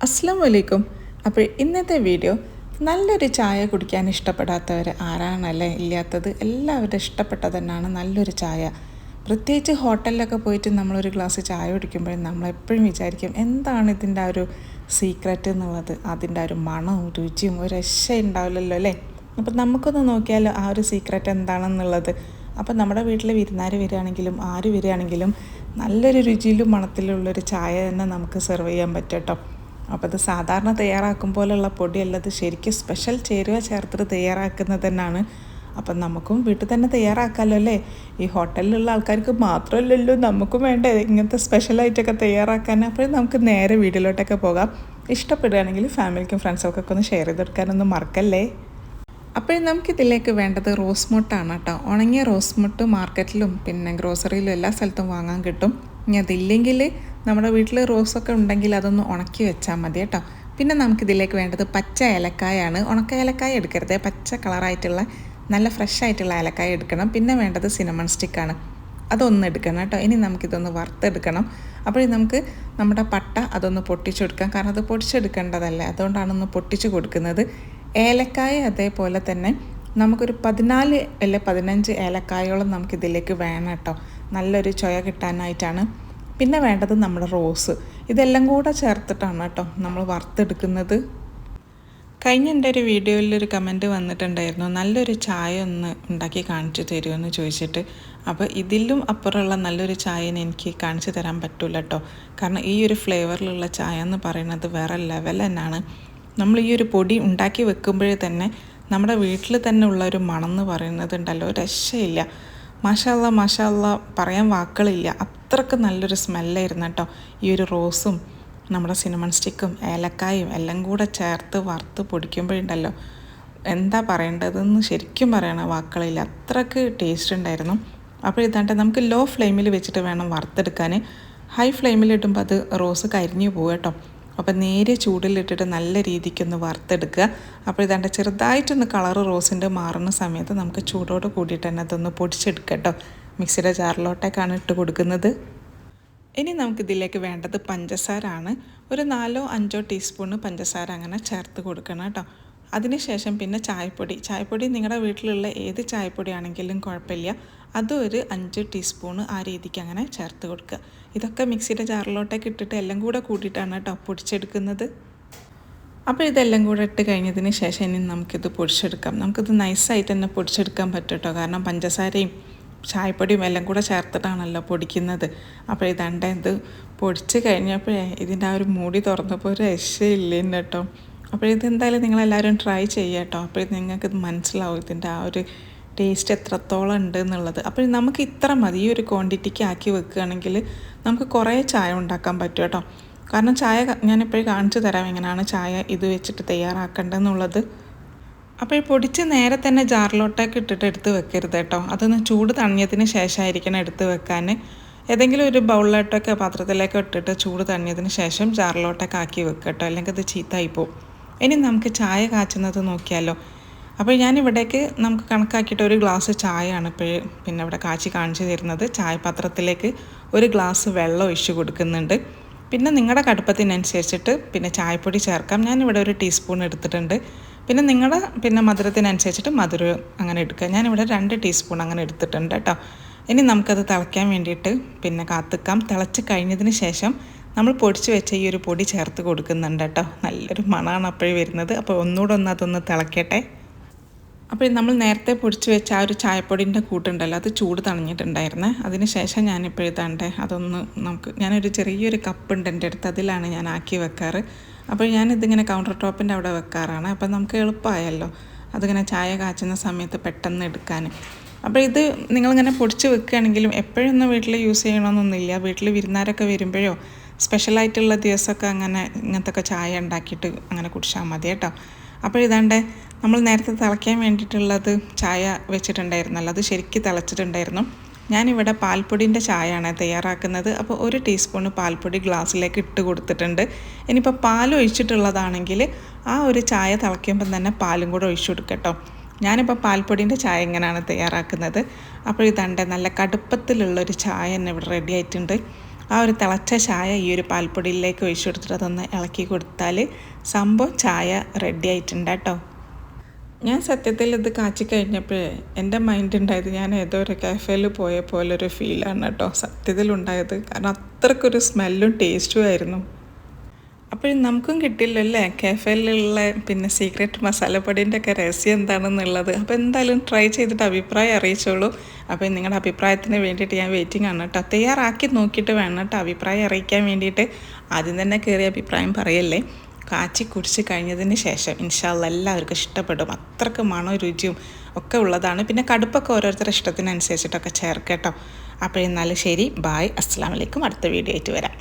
അസ്സലാമു അലൈക്കും. അപ്പോൾ ഇന്നത്തെ വീഡിയോ നല്ലൊരു ചായ കുടിക്കാൻ ഇഷ്ടപ്പെടാത്തവർ ആരാണല്ലേ ഇല്ലാത്തത്. എല്ലാവരും ഇഷ്ടപ്പെട്ട തന്നെയാണ് നല്ലൊരു ചായ. പ്രത്യേകിച്ച് ഹോട്ടലിലൊക്കെ പോയിട്ട് നമ്മളൊരു ഗ്ലാസ് ചായ കുടിക്കുമ്പോഴും നമ്മളെപ്പോഴും വിചാരിക്കും എന്താണ് ഇതിൻ്റെ ആ ഒരു സീക്രറ്റ് എന്നുള്ളത്. അതിൻ്റെ ആ ഒരു മണവും രുചിയും ഒരു രക്ഷ ഉണ്ടാവില്ലല്ലോ അല്ലേ. അപ്പം നമുക്കൊന്ന് നോക്കിയാലോ ആ ഒരു സീക്രറ്റ് എന്താണെന്നുള്ളത്. അപ്പം നമ്മുടെ വീട്ടിൽ വിരുന്നാർ വരികയാണെങ്കിലും ആര് വരികയാണെങ്കിലും നല്ലൊരു രുചിയിലും മണത്തിലുള്ളൊരു ചായ തന്നെ നമുക്ക് സെർവ് ചെയ്യാൻ പറ്റും കേട്ടോ. അപ്പോൾ അത് സാധാരണ തയ്യാറാക്കും പോലുള്ള പൊടിയല്ല, അത് ശരിക്കും സ്പെഷ്യൽ ചേരുവ ചേർത്തിട്ട് തയ്യാറാക്കുന്നത് തന്നെയാണ്. അപ്പം നമുക്കും വീട്ടിൽ തന്നെ തയ്യാറാക്കാമല്ലോ അല്ലേ. ഈ ഹോട്ടലിലുള്ള ആൾക്കാർക്ക് മാത്രമല്ലല്ലോ, നമുക്കും വേണ്ടേ ഇങ്ങനത്തെ സ്പെഷ്യലായിട്ടൊക്കെ തയ്യാറാക്കാൻ. അപ്പോൾ നമുക്ക് നേരെ വീട്ടിലോട്ടൊക്കെ പോകാം. ഇഷ്ടപ്പെടുകയാണെങ്കിൽ ഫാമിലിക്കും ഫ്രണ്ട്സൊക്കെ ഒന്ന് ഷെയർ ചെയ്തെടുക്കാനൊന്നും മറക്കല്ലേ. അപ്പോൾ നമുക്കിതിലേക്ക് വേണ്ടത് റോസ് മുട്ടാണ് കേട്ടോ. ഉണങ്ങിയ റോസ് മുട്ട് മാർക്കറ്റിലും പിന്നെ ഗ്രോസറിയിലും എല്ലാ സ്ഥലത്തും വാങ്ങാൻ കിട്ടും. ഇനി അതില്ലെങ്കിൽ നമ്മുടെ വീട്ടിൽ റോസൊക്കെ ഉണ്ടെങ്കിൽ അതൊന്ന് ഉണക്കി വെച്ചാൽ മതി കേട്ടോ. പിന്നെ നമുക്കിതിലേക്ക് വേണ്ടത് പച്ച ഏലക്കായാണ്. ഉണക്ക ഏലക്കായ എടുക്കരുത്, പച്ച കളറായിട്ടുള്ള നല്ല ഫ്രഷ് ആയിട്ടുള്ള ഏലക്കായ എടുക്കണം. പിന്നെ വേണ്ടത് സിനമൺ സ്റ്റിക്കാണ്, അതൊന്ന് എടുക്കണം കേട്ടോ. ഇനി നമുക്കിതൊന്ന് വറുത്തെടുക്കണം. അപ്പോൾ നമുക്ക് നമ്മുടെ പട്ട അതൊന്ന് പൊട്ടിച്ചെടുക്കാം, കാരണം അത് പൊടിച്ചെടുക്കേണ്ടതല്ലേ, അതുകൊണ്ടാണൊന്ന് പൊട്ടിച്ച് കൊടുക്കുന്നത്. ഏലക്കായ അതേപോലെ തന്നെ നമുക്കൊരു 14 അല്ലെ 15 ഏലക്കായോളം നമുക്കിതിലേക്ക് വേണം കേട്ടോ, നല്ലൊരു ചൊയ കിട്ടാനായിട്ടാണ്. പിന്നെ വേണ്ടത് നമ്മുടെ റോസ്, ഇതെല്ലാം കൂടെ ചേർത്തിട്ടാണ് കേട്ടോ നമ്മൾ വറുത്തെടുക്കുന്നത്. കഴിഞ്ഞ എൻ്റെ ഒരു വീഡിയോയിലൊരു കമൻറ്റ് വന്നിട്ടുണ്ടായിരുന്നു, നല്ലൊരു ചായ ഒന്ന് ഉണ്ടാക്കി കാണിച്ചു തരുമെന്ന് ചോദിച്ചിട്ട്. അപ്പോൾ ഇതിലും അപ്പുറമുള്ള നല്ലൊരു ചായനെ എനിക്ക് കാണിച്ചു തരാൻ പറ്റില്ല കേട്ടോ, കാരണം ഈ ഒരു ഫ്ലേവറിലുള്ള ചായ എന്ന് പറയുന്നത് വേറെ ലെവൽ തന്നെയാണ്. നമ്മൾ ഈ ഒരു പൊടി ഉണ്ടാക്കി വെക്കുമ്പോഴേ തന്നെ നമ്മുടെ വീട്ടിൽ തന്നെ ഉള്ള ഒരു മണം എന്ന് പറയുന്നത് ഉണ്ടല്ലോ, രക്ഷയില്ല. മാഷാ അല്ലാ പറയാൻ വാക്കുകളില്ല, അത്രയ്ക്ക് നല്ലൊരു സ്മെല്ലായിരുന്നു കേട്ടോ. ഈ ഒരു റോസും നമ്മുടെ സിനമൺ സ്റ്റിക്കും ഏലക്കായും എല്ലാം കൂടെ ചേർത്ത് വറുത്ത് പൊടിക്കുമ്പോഴുണ്ടല്ലോ, എന്താ പറയേണ്ടതെന്ന് ശരിക്കും പറയണ വാക്കുകളില്ല, അത്രയ്ക്ക് ടേസ്റ്റ് ഉണ്ടായിരുന്നു. അപ്പോൾ ഇതാണ്ട് നമുക്ക് ലോ ഫ്ലെയിമിൽ വെച്ചിട്ട് വേണം വറുത്തെടുക്കാൻ. ഹൈ ഫ്ലെയിമിലിടുമ്പോൾ അത് റോസ് കരിഞ്ഞു പോകും കേട്ടോ. അപ്പോൾ നേരിയ ചൂടിലിട്ടിട്ട് നല്ല രീതിക്കൊന്ന് വറുത്തെടുക്കുക. അപ്പോൾ ഇതാണ്ട് ചെറുതായിട്ടൊന്ന് കളറ് റോസിൻ്റെ മാറുന്ന സമയത്ത് നമുക്ക് ചൂടോട് കൂടിയിട്ട് തന്നെ അതൊന്ന് പൊടിച്ചെടുക്കുക കേട്ടോ. മിക്സിയുടെ ജാറിലോട്ടേക്കാണ് ഇട്ട് കൊടുക്കുന്നത്. ഇനി നമുക്കിതിലേക്ക് വേണ്ടത് പഞ്ചസാര ആണ്. ഒരു 4-5 ടീസ്പൂണ് പഞ്ചസാര അങ്ങനെ ചേർത്ത് കൊടുക്കണം കേട്ടോ. അതിനുശേഷം പിന്നെ ചായപ്പൊടി നിങ്ങളുടെ വീട്ടിലുള്ള ഏത് ചായപ്പൊടി ആണെങ്കിലും കുഴപ്പമില്ല, അതും ഒരു 5 ടീസ്പൂണ് ആ രീതിക്ക് അങ്ങനെ ചേർത്ത് കൊടുക്കുക. ഇതൊക്കെ മിക്സിയുടെ ജാറിലോട്ടേക്ക് ഇട്ടിട്ട് എല്ലാം കൂടെ കൂട്ടിയിട്ടാണ് കേട്ടോ പൊടിച്ചെടുക്കുന്നത്. അപ്പോൾ ഇതെല്ലാം കൂടെ ഇട്ട് കഴിഞ്ഞതിന് ശേഷം ഇനി നമുക്കിത് പൊടിച്ചെടുക്കാം. നമുക്കിത് നൈസായിട്ട് തന്നെ പൊടിച്ചെടുക്കാൻ പറ്റും കേട്ടോ, കാരണം പഞ്ചസാരയും ചായപ്പൊടിയും എല്ലാം കൂടെ ചേർത്തിട്ടാണല്ലോ പൊടിക്കുന്നത്. അപ്പോൾ ഇതാണ്ട് ഇത് പൊടിച്ച് കഴിഞ്ഞപ്പോഴേ ഇതിൻ്റെ ആ ഒരു മൂടി തുറന്നപ്പോൾ ഒരു രക്ഷയില്ലേന്ന് കേട്ടോ. അപ്പോൾ ഇതെന്തായാലും നിങ്ങളെല്ലാവരും ട്രൈ ചെയ്യുക കേട്ടോ. അപ്പോൾ നിങ്ങൾക്കിത് മനസ്സിലാവും ഇതിൻ്റെ ആ ഒരു ടേസ്റ്റ് എത്രത്തോളം ഉണ്ട് എന്നുള്ളത്. അപ്പോൾ നമുക്ക് ഇത്ര മതി, ഈ ഒരു ക്വാണ്ടിറ്റിക്ക് ആക്കി വെക്കുകയാണെങ്കിൽ നമുക്ക് കുറേ ചായ ഉണ്ടാക്കാൻ പറ്റും കേട്ടോ. കാരണം ചായ ഞാനിപ്പോഴും കാണിച്ചു തരാം എങ്ങനെയാണ് ചായ ഇത് വെച്ചിട്ട് തയ്യാറാക്കേണ്ടതെന്നുള്ളത്. അപ്പോൾ ഈ പൊടിച്ച് നേരെ തന്നെ ജാറിലോട്ടേക്ക് ഇട്ടിട്ട് എടുത്ത് വെക്കരുത് കേട്ടോ, അതൊന്ന് ചൂട് തണിഞ്ഞതിന് ശേഷമായിരിക്കണം എടുത്ത് വെക്കാൻ. ഏതെങ്കിലും ഒരു ബൗളിലോട്ടൊക്കെ പാത്രത്തിലേക്ക് ഇട്ടിട്ട് ചൂട് തണിഞ്ഞതിന് ശേഷം ജാറിലോട്ടൊക്കെ ആക്കി വെക്കുക കേട്ടോ, അല്ലെങ്കിൽ അത് ചീത്തായി പോവും. ഇനി നമുക്ക് ചായ കാച്ചുന്നത് നോക്കിയാലോ. അപ്പോൾ ഞാനിവിടേക്ക് നമുക്ക് കണക്കാക്കിയിട്ട് ഒരു ഗ്ലാസ് ചായയാണ് പിന്നെ ഇവിടെ കാച്ചി കാണിച്ചു തരുന്നത്. ചായപാത്രത്തിലേക്ക് ഒരു ഗ്ലാസ് വെള്ളം ഒഴിച്ച് കൊടുക്കുന്നുണ്ട്. പിന്നെ നിങ്ങളുടെ കടുപ്പത്തിനനുസരിച്ചിട്ട് പിന്നെ ചായപ്പൊടി ചേർക്കാം. ഞാനിവിടെ ഒരു ടീസ്പൂൺ എടുത്തിട്ടുണ്ട്. പിന്നെ നിങ്ങളുടെ മധുരത്തിനനുസരിച്ചിട്ട് മധുരം അങ്ങനെ എടുക്കുക. ഞാനിവിടെ 2 ടീസ്പൂൺ അങ്ങനെ എടുത്തിട്ടുണ്ട് കേട്ടോ. ഇനി നമുക്കത് തിളയ്ക്കാൻ വേണ്ടിയിട്ട് പിന്നെ കാത്തിക്കാം. തിളച്ച് കഴിഞ്ഞതിന് ശേഷം നമ്മൾ പൊടിച്ച് വെച്ച ഈ ഒരു പൊടി ചേർത്ത് കൊടുക്കുന്നുണ്ട് കേട്ടോ. നല്ലൊരു മണമാണ് അപ്പോഴേ വരുന്നത്. അപ്പോൾ ഒന്നുകൂടെ അതൊന്ന് തിളക്കട്ടെ. അപ്പോൾ നമ്മൾ നേരത്തെ പൊടിച്ച് വെച്ച ആ ഒരു ചായപ്പൊടിൻ്റെ കൂട്ടുണ്ടല്ലോ, അത് ചൂട് തണിഞ്ഞിട്ടുണ്ടായിരുന്നേ. അതിന് ശേഷം ഞാനിപ്പോൾ എഴുതാണ്ടേ അതൊന്ന് ഞാനൊരു ചെറിയൊരു കപ്പുണ്ട് എൻ്റെ അടുത്ത്, അതിലാണ് ഞാൻ ആക്കി വെക്കാറ്. അപ്പോൾ ഞാനിതിങ്ങനെ കൗണ്ടർ ടോപ്പിൻ്റെ അവിടെ വെക്കാറാണ്. അപ്പോൾ നമുക്ക് എളുപ്പമായല്ലോ അതിങ്ങനെ ചായ കാച്ചുന്ന സമയത്ത് പെട്ടെന്ന് എടുക്കാൻ. അപ്പോൾ ഇത് നിങ്ങളിങ്ങനെ പൊടിച്ച് വെക്കുകയാണെങ്കിലും എപ്പോഴൊന്നും വീട്ടിൽ യൂസ് ചെയ്യണമെന്നൊന്നുമില്ല. വീട്ടിൽ വിരുന്നാരൊക്കെ വരുമ്പോഴോ സ്പെഷ്യലായിട്ടുള്ള ദിവസമൊക്കെ ഇങ്ങനത്തെ ചായ ഉണ്ടാക്കിയിട്ട് അങ്ങനെ കുടിച്ചാൽ മതി കേട്ടോ. അപ്പോൾ ഇതാണ്ട് നമ്മൾ നേരത്തെ തിളയ്ക്കാൻ വേണ്ടിയിട്ടുള്ളത് ചായ വെച്ചിട്ടുണ്ടായിരുന്നല്ലോ, അത് ശരിക്കും തിളച്ചിട്ടുണ്ടായിരുന്നു. ഞാനിവിടെ പാൽപ്പൊടിൻ്റെ ചായയാണ് തയ്യാറാക്കുന്നത്. അപ്പോൾ 1 ടീസ്പൂൺ പാൽപ്പൊടി ഗ്ലാസ്സിലേക്ക് ഇട്ട് കൊടുത്തിട്ടുണ്ട്. ഇനിയിപ്പോൾ പാൽ ഒഴിച്ചിട്ടുള്ളതാണെങ്കിൽ ആ ഒരു ചായ തിളയ്ക്കുമ്പം തന്നെ പാലും കൂടെ ഒഴിച്ചു കൊടുക്കട്ടോ. ഞാനിപ്പോൾ പാൽപ്പൊടിൻ്റെ ചായ എങ്ങനെയാണ് തയ്യാറാക്കുന്നത്. അപ്പോൾ ഇതാണ്ട് നല്ല കടുപ്പത്തിലുള്ളൊരു ചായ തന്നെ ഇവിടെ റെഡി ആയിട്ടുണ്ട്. ആ ഒരു തിളച്ച ചായ ഈ ഒരു പാൽപ്പൊടിയിലേക്ക് ഒഴിച്ചു കൊടുത്തിട്ട് അതൊന്ന് ഇളക്കി കൊടുത്താൽ സംഭവം ചായ റെഡി ആയിട്ടുണ്ട് കേട്ടോ. ഞാൻ സത്യത്തിൽ ഇത് കാച്ചി കഴിഞ്ഞപ്പോൾ എൻ്റെ മൈൻഡ് ഉണ്ടായത് ഞാൻ ഏതോ ഒരു കാഫേയിൽ പോയ പോലൊരു ഫീലാണ് കേട്ടോ സത്യത്തിലുണ്ടായത്. കാരണം അത്രയ്ക്കൊരു സ്മെല്ലും ടേസ്റ്റും ആയിരുന്നു. അപ്പോഴും നമുക്കും കിട്ടില്ലല്ലേ കാഫേയിലുള്ള പിന്നെ സീക്രട്ട് മസാലപ്പൊടീൻ്റെ ഒക്കെ രഹസ്യം എന്താണെന്നുള്ളത്. അപ്പോൾ എന്തായാലും ട്രൈ ചെയ്തിട്ട് അഭിപ്രായം അറിയിച്ചോളൂ. അപ്പോൾ നിങ്ങളുടെ അഭിപ്രായത്തിന് വേണ്ടിയിട്ട് ഞാൻ വെയിറ്റിംഗ് ആണ് കേട്ടോ. തയ്യാറാക്കി നോക്കിയിട്ട് വേണം കേട്ടോ അഭിപ്രായം അറിയിക്കാൻ വേണ്ടിയിട്ട്. ആദ്യം തന്നെ കയറി അഭിപ്രായം പറയല്ലേ. കാച്ചി കുടിച്ച് കഴിഞ്ഞതിന് ശേഷം ഇൻഷാ അല്ലാഹ് എല്ലാവർക്കും ഇഷ്ടപ്പെടും. അത്രയ്ക്ക് മണവും രുചിയും ഒക്കെ ഉള്ളതാണ്. പിന്നെ കടുപ്പൊക്കെ ഓരോരുത്തരുടെ ഇഷ്ടത്തിനനുസരിച്ചിട്ടൊക്കെ ചേർക്കാം കേട്ടോ. അപ്പോഴെന്നാലും ശരി, ബായ്, അസ്സലാമു അലൈക്കും. അടുത്ത വീഡിയോ ആയിട്ട് വരാം.